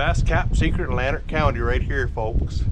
best kept secret in Lanark County right here, folks.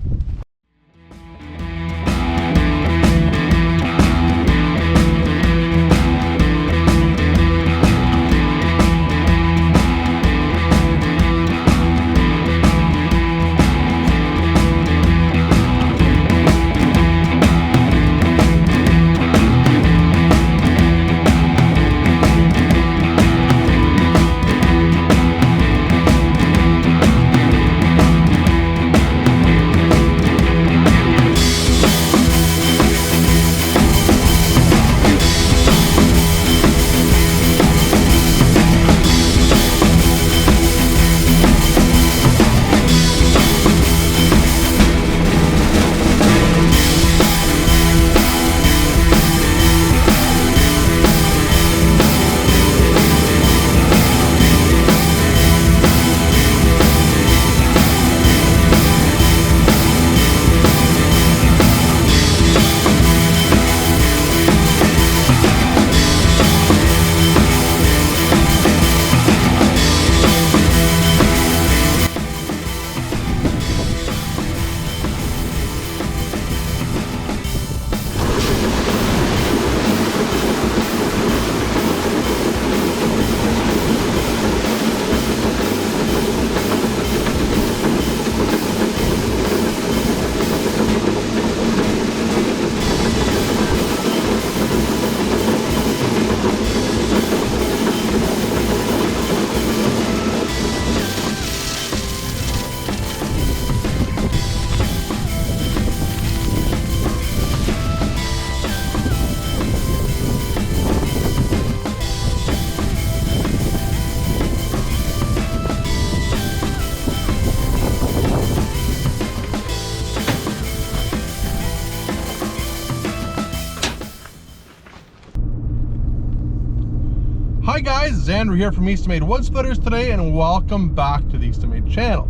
Hi guys, it's Andrew here from Eastonmade Wood Splitters today, and welcome back to the Eastonmade channel.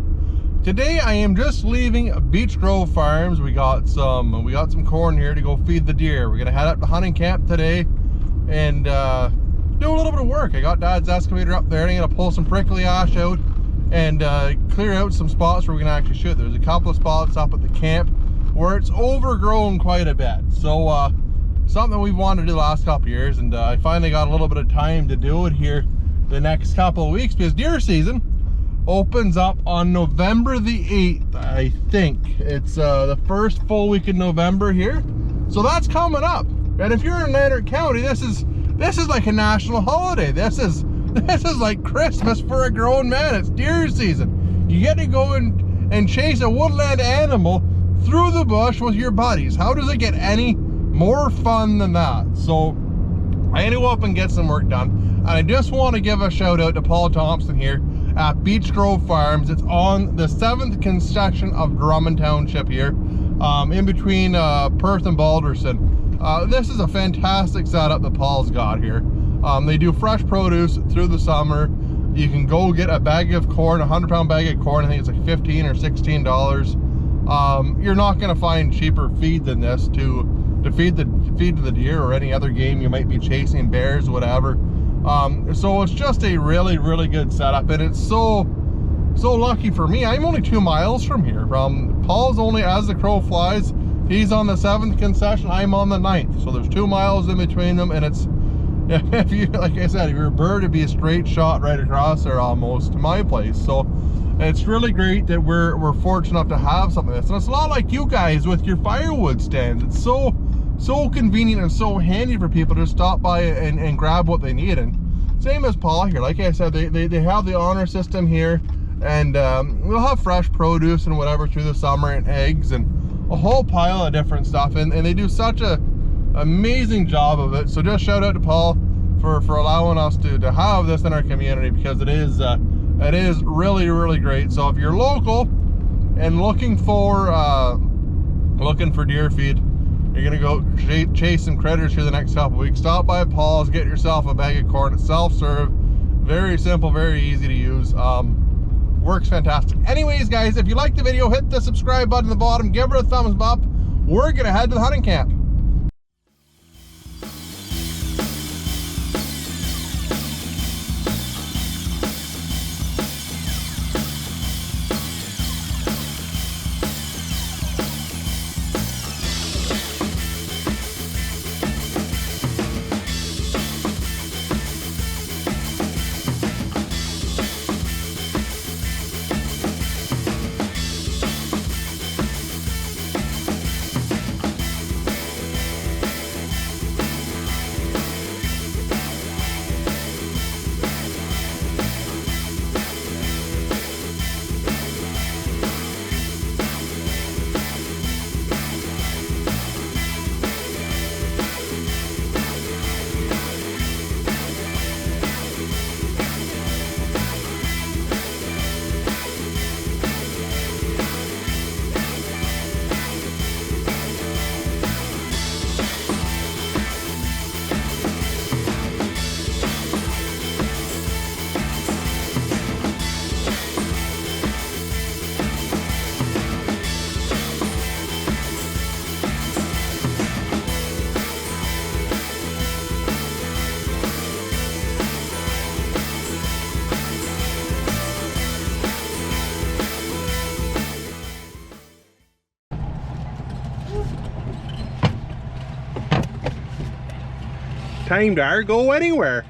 Today I am just leaving Beech Grove Farms. We got some corn here to go feed the deer. We're gonna head up to hunting camp today and do a little bit of work. I got Dad's excavator up there and I'm gonna pull some prickly ash out and clear out some spots where we're gonna actually shoot. There's a couple of spots up at the camp where it's overgrown quite a bit. So something we've wanted to do the last couple of years, and I finally got a little bit of time to do it here the next couple of weeks, because deer season opens up on November the 8th, I think. It's the first full week in November here, so that's coming up. And if you're in Lanark County, this is like a national holiday. This is like Christmas for a grown man. It's deer season. You get to go and chase a woodland animal through the bush with your buddies. How does it get any more fun than that? So I had to go up and get some work done, and I just want to give a shout out to Paul Thompson here at Beech Grove Farms. It's on the 7th concession of Drummond Township here, in between Perth and Balderson. This is a fantastic setup that Paul's got here. They do fresh produce through the summer. You can go get a bag of corn, a 100-pound bag of corn. I think it's like $15 or $16. You're not going to find cheaper feed than this to feed to the deer or any other game you might be chasing, bears, whatever. So it's just a really good setup, and it's so lucky for me. I'm only 2 miles from here. Paul's only, as the crow flies, he's on the 7th concession, I'm on the 9th, so there's 2 miles in between them. And it's, if you, like I said, if you're a bird, it'd be a straight shot right across there almost to my place. So it's really great that we're fortunate enough to have something like this. And it's a lot like you guys with your firewood stands. It's so convenient and so handy for people to stop by and grab what they need. And same as Paul here, like I said, they have the honor system here, and we'll have fresh produce and whatever through the summer, and eggs and a whole pile of different stuff, and they do such a amazing job of it. So just shout out to Paul for allowing us to have this in our community, because it is really great. So if you're local and looking for deer feed, you're gonna go chase some critters here the next couple weeks, stop by Paul's, get yourself a bag of corn. It's self-serve, very simple, very easy to use, works fantastic. Anyways guys, if you liked the video, hit the subscribe button at the bottom, give it a thumbs up. We're gonna head to the hunting camp. time to go anywhere.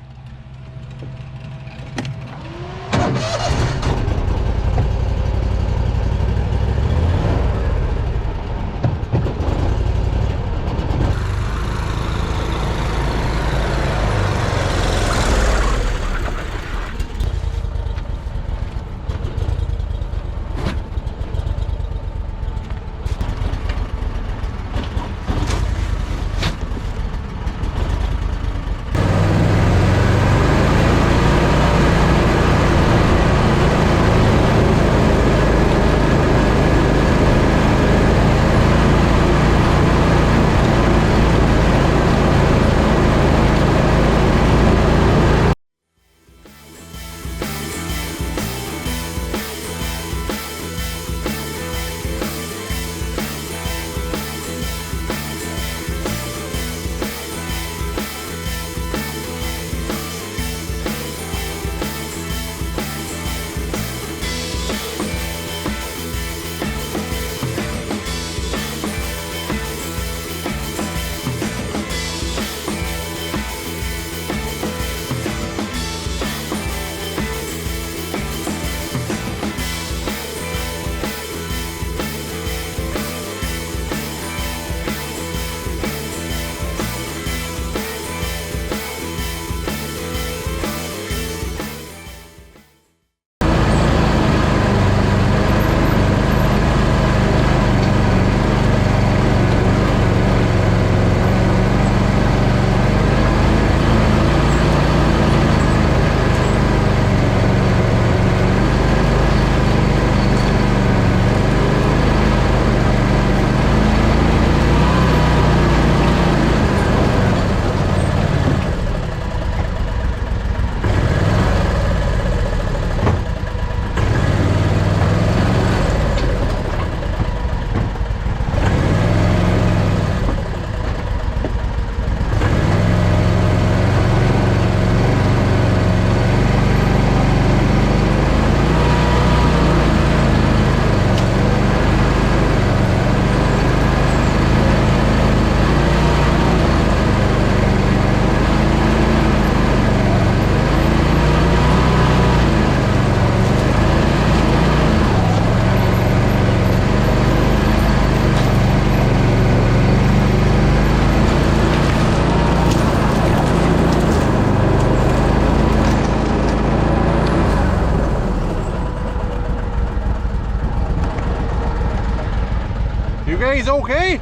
Guys, okay?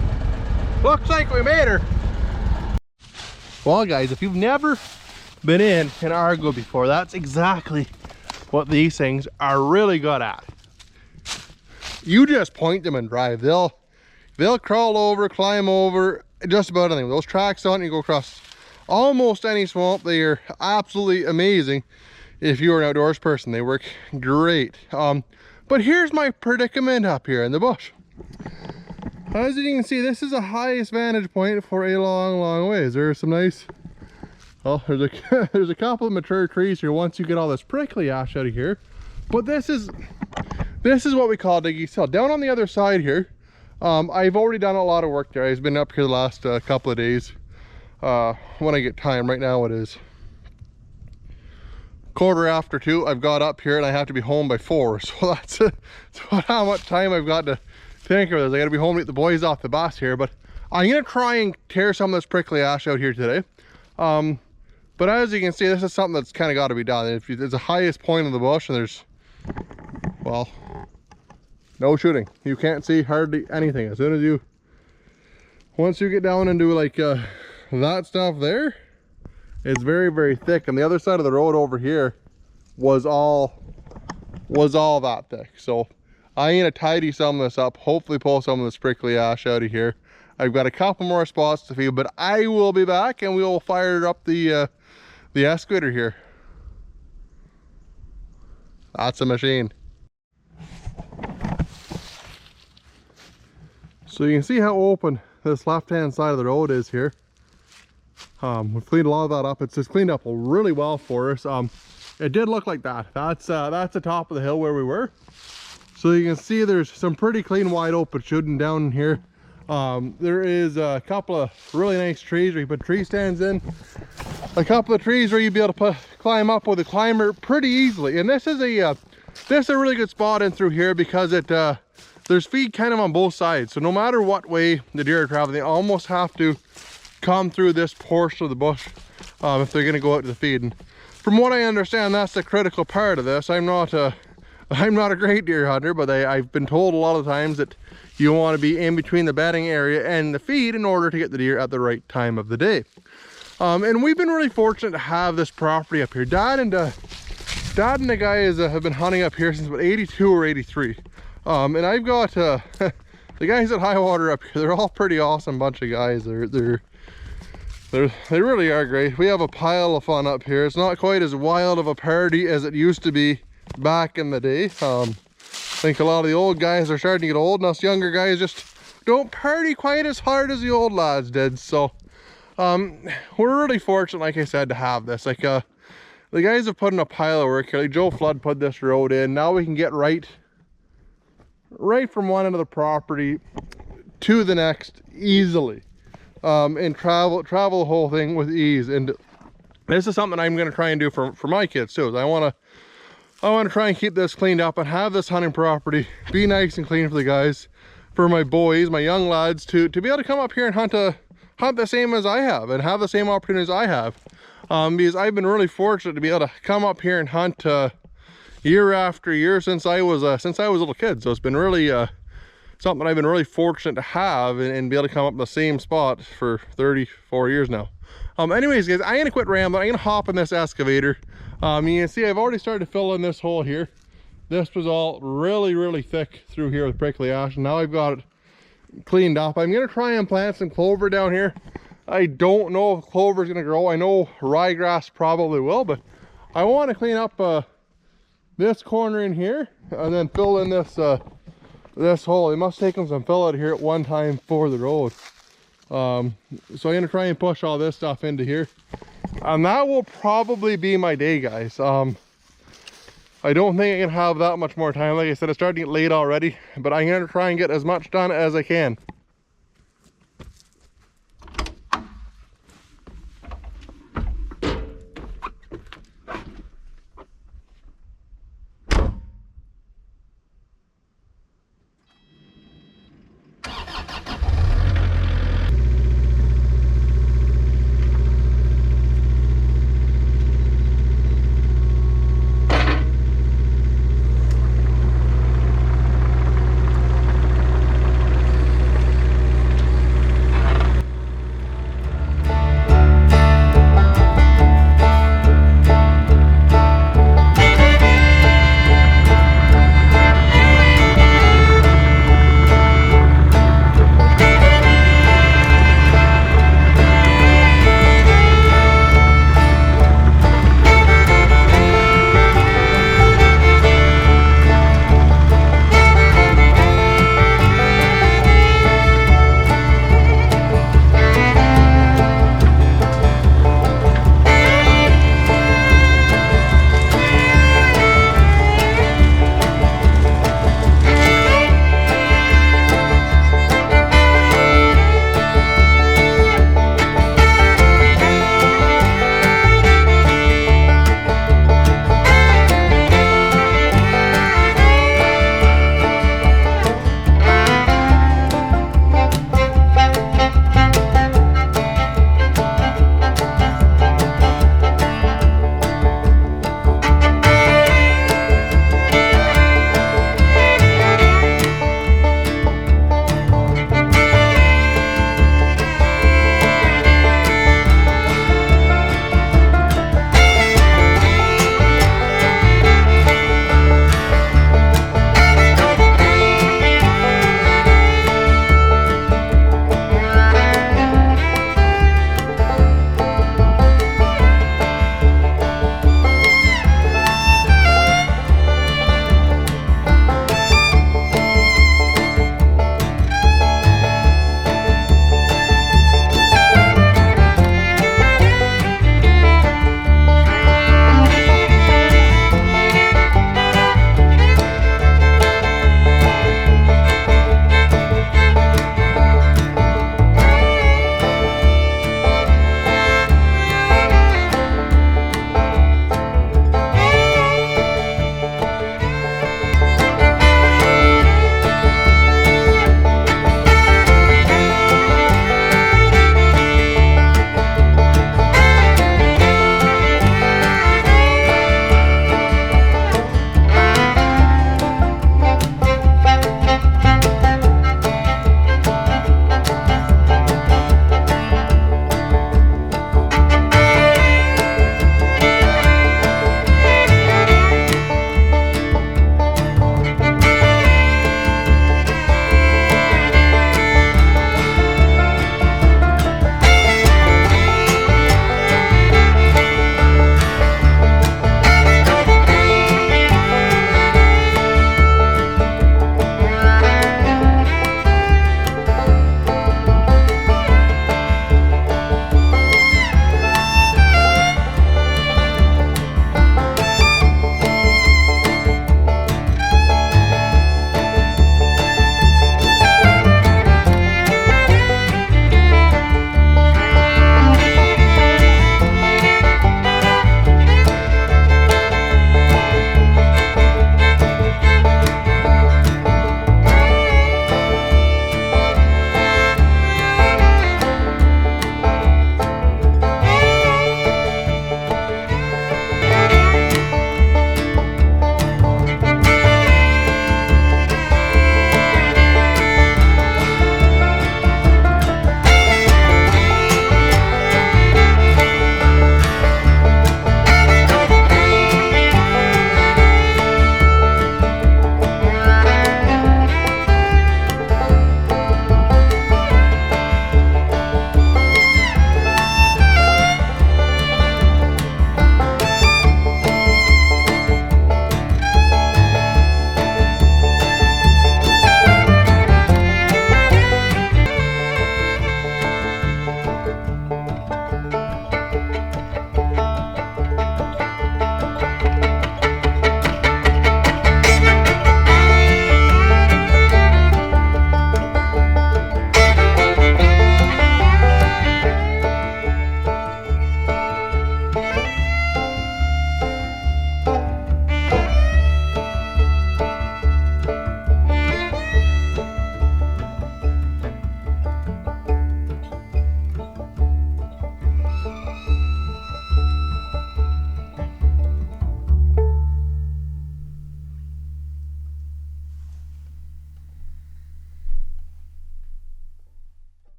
Looks like we made her. Well guys, if you've never been in an Argo before, that's exactly what these things are really good at. You just point them and drive. They'll crawl over, climb over, just about anything. Those tracks on, you go across almost any swamp. They are absolutely amazing if you're an outdoors person. They work great. But here's my predicament up here in the bush. As you can see, this is the highest vantage point for a long ways. There's some nice, well, there's a couple of mature trees here once you get all this prickly ash out of here. But this is what we call Diggy's Hill. Down on the other side here, I've already done a lot of work there. I've been up here the last couple of days when I get time. Right now it is 2:15. I've got up here and I have to be home by 4. So that's how much time I've got to think of this. I gotta be home to get the boys off the bus here, but I'm gonna try and tear some of this prickly ash out here today. But as you can see, this is something that's kind of got to be done. If it's the highest point of the bush and there's, well, no shooting. You can't see hardly anything. As soon as once you get down into like that stuff there, it's very thick. And the other side of the road over here was all that thick. So I'm gonna tidy some of this up, hopefully pull some of this prickly ash out of here. I've got a couple more spots to feed, but I will be back and we will fire up the excavator here. That's a machine. So you can see how open this left-hand side of the road is here. We've cleaned a lot of that up. It's just cleaned up really well for us. It did look like that. That's the top of the hill where we were. So you can see there's some pretty clean wide open shooting down here. There is a couple of really nice trees where you put tree stands in. a couple of trees where you'd be able to climb up with a climber pretty easily. And this is a really good spot in through here because there's feed kind of on both sides. So no matter what way the deer are traveling, they almost have to come through this portion of the bush if they're going to go out to the feed. And from what I understand, that's the critical part of this. I'm not a great deer hunter, but I've been told a lot of times that you want to be in between the bedding area and the feed in order to get the deer at the right time of the day. And we've been really fortunate to have this property up here. Dad and the guys have been hunting up here since about 82 or 83. And I've got the guys at High Water up here. They're all pretty awesome bunch of guys. They really are great. We have a pile of fun up here. It's not quite as wild of a party as it used to be back in the day. I think a lot of the old guys are starting to get old, and us younger guys just don't party quite as hard as the old lads did. So we're really fortunate, like I said, to have this. Like the guys have put in a pile of work here. Like Joe Flood put this road in. Now we can get right from one end of the property to the next easily. And travel the whole thing with ease. And this is something I'm going to try and do for my kids too. Is I want to try and keep this cleaned up and have this hunting property be nice and clean for the guys, for my boys, my young lads, to be able to come up here and hunt the same as I have and have the same opportunities I have. Because I've been really fortunate to be able to come up here and hunt year after year since I was a little kid. So it's been really something I've been really fortunate to have and be able to come up in the same spot for 34 years now. Anyways, guys, I'm gonna quit rambling. I'm gonna hop in this excavator. You can see I've already started to fill in this hole here. This was all really thick through here with prickly ash, and now I've got it cleaned up. I'm gonna try and plant some clover down here. I don't know if clover is gonna grow. I know ryegrass probably will, but I want to clean up this corner in here and then fill in this hole. They must take them some fill out here at one time for the road. So I'm gonna try and push all this stuff into here, and that will probably be my day, guys. I don't think I can have that much more time. Like I said, it's starting to get late already, but I'm gonna try and get as much done as I can.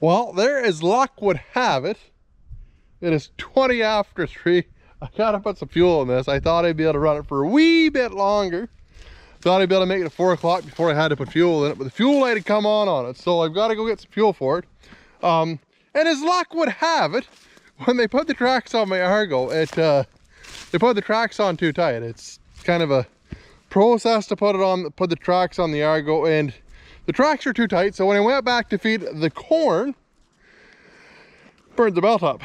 Well, there as luck would have it, it is 20 after 3. I gotta put some fuel in this. I thought I'd be able to run it for a wee bit longer. Thought I'd be able to make it at 4 o'clock before I had to put fuel in it, but the fuel light had come on it, so I've got to go get some fuel for it. And as luck would have it, when they put the tracks on my Argo, they put the tracks on too tight. It's kind of a process to put the tracks on the Argo, and the tracks are too tight. So when I went back to feed the corn, burned the belt up.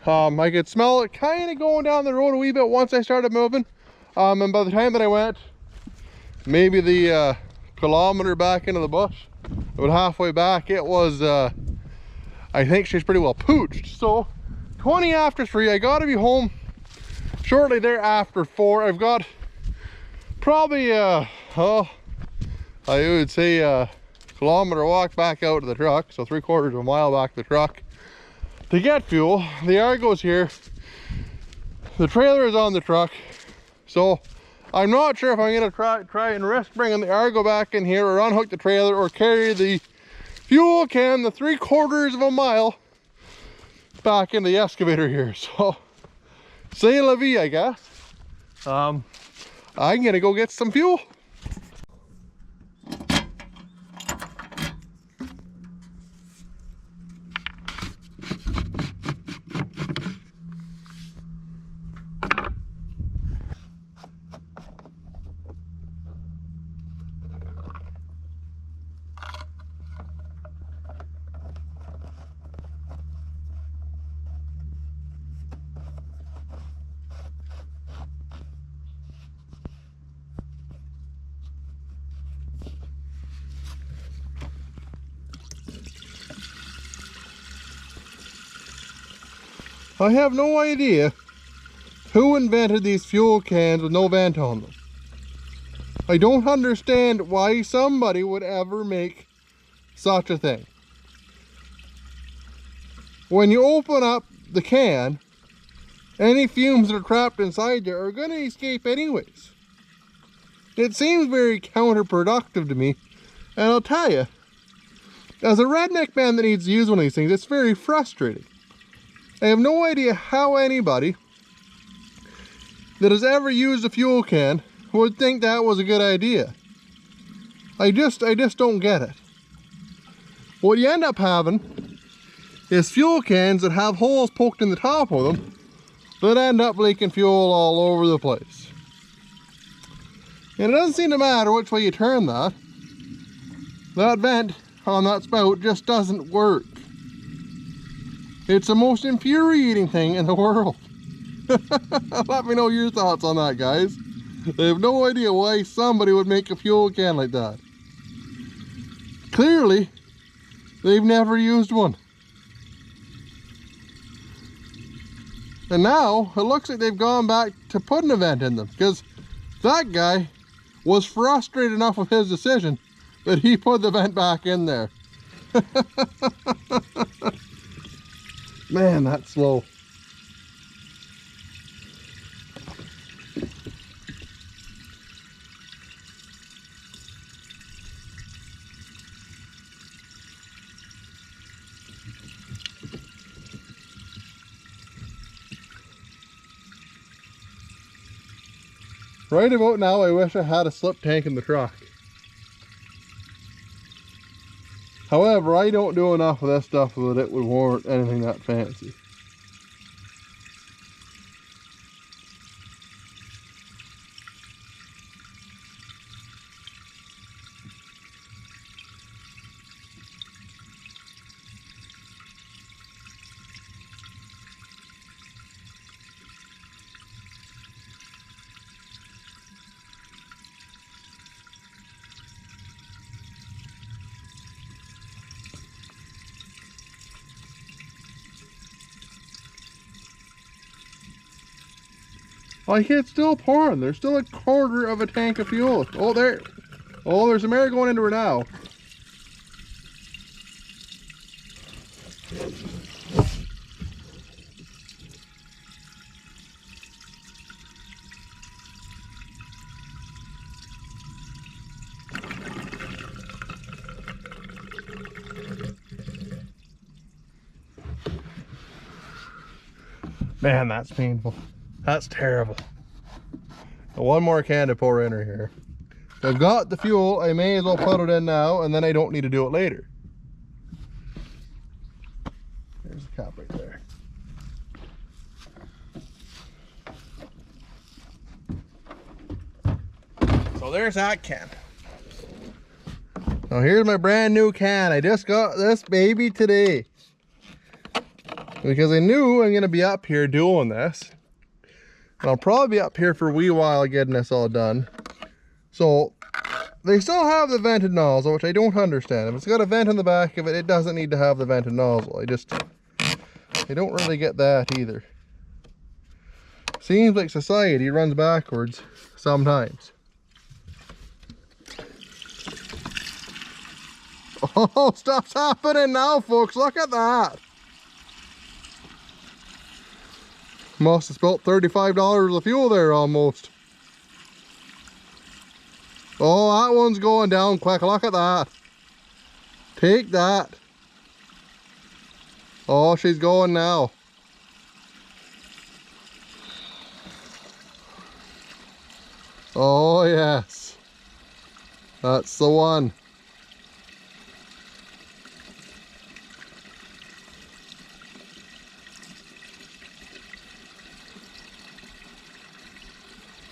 I could smell it kind of going down the road a wee bit once I started moving. And by the time that I went, maybe the kilometer back into the bush, about halfway back, it was, I think she's pretty well pooched. So 20 after 3, I got to be home shortly thereafter 4. I've got probably, I would say a kilometer walk back out to the truck. So 3/4 of a mile back to the truck to get fuel. The Argo's here. The trailer is on the truck. So I'm not sure if I'm going to try and risk bringing the Argo back in here, or unhook the trailer, or carry the fuel can the 3/4 of a mile back in the excavator here. So c'est la vie, I guess. I'm going to go get some fuel. I have no idea who invented these fuel cans with no vent on them. I don't understand why somebody would ever make such a thing. When you open up the can, any fumes that are trapped inside there are going to escape anyways. It seems very counterproductive to me, and I'll tell you, as a redneck man that needs to use one of these things, it's very frustrating. I have no idea how anybody that has ever used a fuel can would think that was a good idea. I just don't get it. What you end up having is fuel cans that have holes poked in the top of them that end up leaking fuel all over the place. And it doesn't seem to matter which way you turn that. That vent on that spout just doesn't work. It's the most infuriating thing in the world. Let me know your thoughts on that, guys. I have no idea why somebody would make a fuel can like that. Clearly, they've never used one. And now, it looks like they've gone back to putting a vent in them, because that guy was frustrated enough with his decision that he put the vent back in there. Man, that's slow. Right about now, I wish I had a slip tank in the truck. However, I don't do enough of this stuff that it would warrant anything that fancy. Like, it's still pouring. There's still 1/4 of a tank of fuel. Oh, there. Oh, there's some air going into her now. Man, that's painful. That's terrible. One more can to pour in here. I've got the fuel, I may as well put it in now, and then I don't need to do it later. There's the cap right there. So there's that can. Now here's my brand new can. I just got this baby today, because I knew I'm gonna be up here doing this. And I'll probably be up here for a wee while getting this all done. So they still have the vented nozzle, which I don't understand. If it's got a vent in the back of it, it doesn't need to have the vented nozzle. I don't really get that either. Seems like society runs backwards sometimes. Oh, stuff's happening now, folks. Look at that. Must have spent $35 of fuel there almost. Oh, that one's going down quick. Look at that. Take that. Oh, she's going now. Oh, yes. That's the one.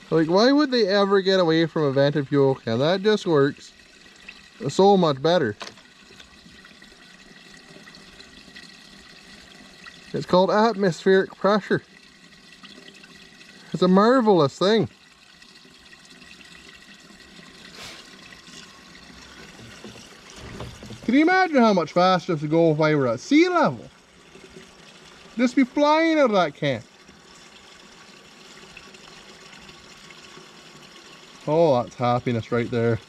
Like, why would they ever get away from a vented fuel can? That just works so much better. It's called atmospheric pressure. It's a marvelous thing. Can you imagine how much faster this would go if I were at sea level? Just be flying out of that can. Oh, that's happiness right there.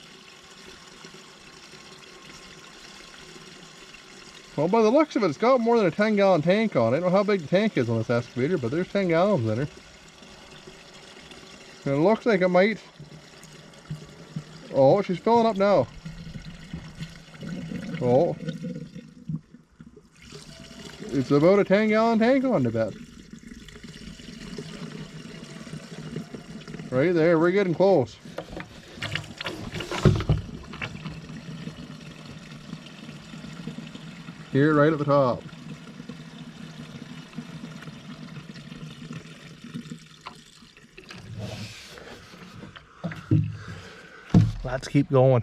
Well, by the looks of it, it's got more than a 10-gallon tank on it. I don't know how big the tank is on this excavator, but there's 10 gallons in her. And it looks like it might... Oh, she's filling up now. Oh. It's about a 10-gallon tank on the bed. Right there, we're getting close. Here, right at the top. Let's keep going.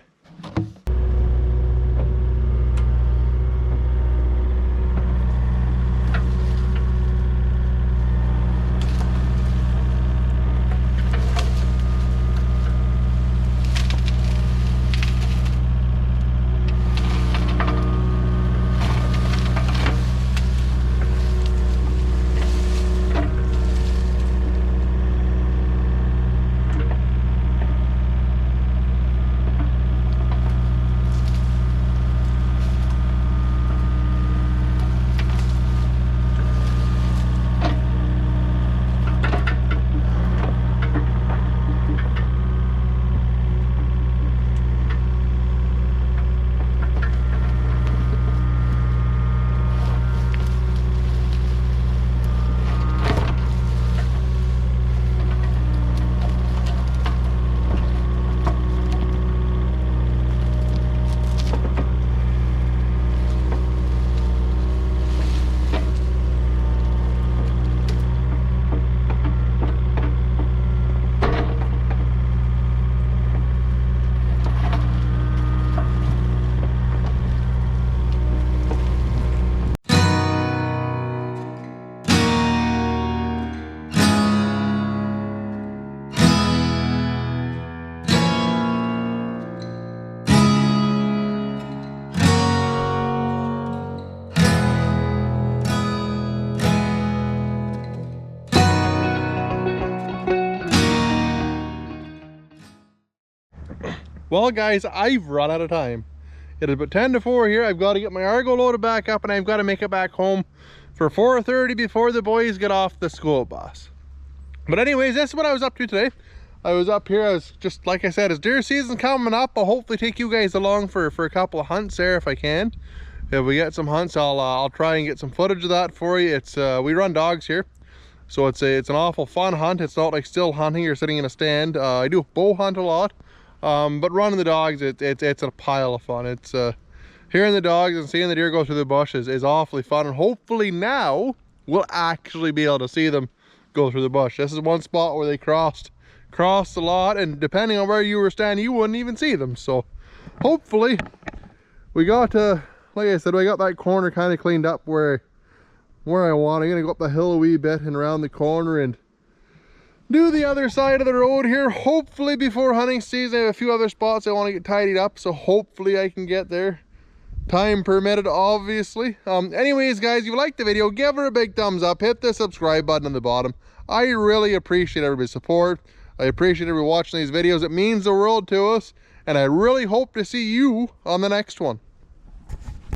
Well guys, I've run out of time. It is about 10 to 4 here. I've got to get my Argo loaded back up and I've got to make it back home for 4:30 before the boys get off the school bus. But anyways, that's what I was up to today. I was up here, I was just, like I said, it's deer season coming up. I'll hopefully take you guys along for a couple of hunts there if I can. If we get some hunts, I'll try and get some footage of that for you. It's we run dogs here. So it's an awful fun hunt. It's not like still hunting or sitting in a stand. I do bow hunt a lot, but running the dogs, it's a pile of fun. It's hearing the dogs and seeing the deer go through the bushes is awfully fun, and hopefully now we'll actually be able to see them go through the bush. This is one spot where they crossed a lot, and depending on where you were standing, you wouldn't even see them. So hopefully we got like I said, we got that corner kind of cleaned up where I want. I'm gonna go up the hill a wee bit and around the corner and do the other side of the road here. Hopefully before hunting season. I have a few other spots I want to get tidied up, so hopefully I can get there, time permitted, obviously. Anyways guys, if you liked the video, give her a big thumbs up, hit the subscribe button on the bottom. I really appreciate everybody's support. I appreciate everybody watching these videos. It means the world to us, and I really hope to see you on the next one.